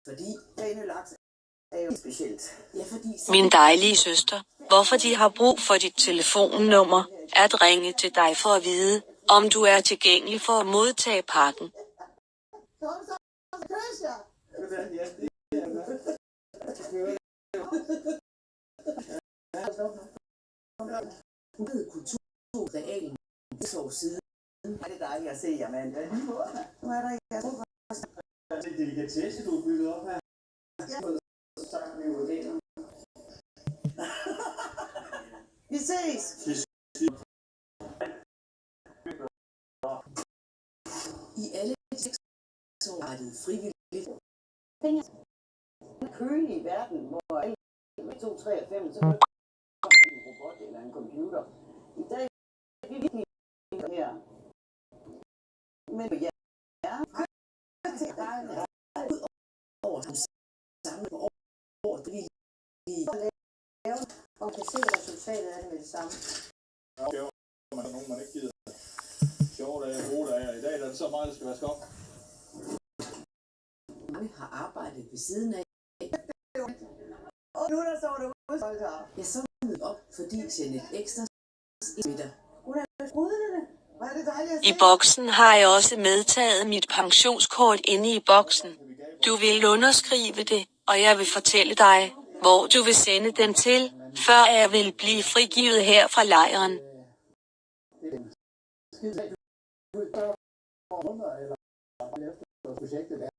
Fordi rene laks er jo specielt. Ja, fordi Min dejlige søster, hvorfor de har brug for dit telefonnummer, at ringe til dig for at vide, om du er tilgængelig for at modtage pakken. Kulturrealen så siden. Er det dejligt at se jer, mand? Nu er der ikke det er delikatesse, du har bygget op her. Vi ses! I alle 6 år rettet frivilligt. Kølige verden, hvor alle 2, 3 og 5, så kom en robot eller en computer. I dag er vi virkelig her. Men ja, det er ud over samme år, det vi laver, og kan se resultatet af det med det samme. Okay, man er nogen, man ikke gider. Sjove dage, gode dage, og i dag er det så meget, der skal vaske op. Mange har arbejdet ved siden af. Og nu er der så der udsolgt her. Jeg så mødt op, fordi Jeanette Ekstra middag. Hun er sprudlende. Hvor er det dejligt at se. I boksen har jeg også medtaget mit pensionskort inde i boksen. Du vil underskrive det, og jeg vil fortælle dig, hvor du vil sende den til, før jeg vil blive frigivet her fra lejren. Eller projektet er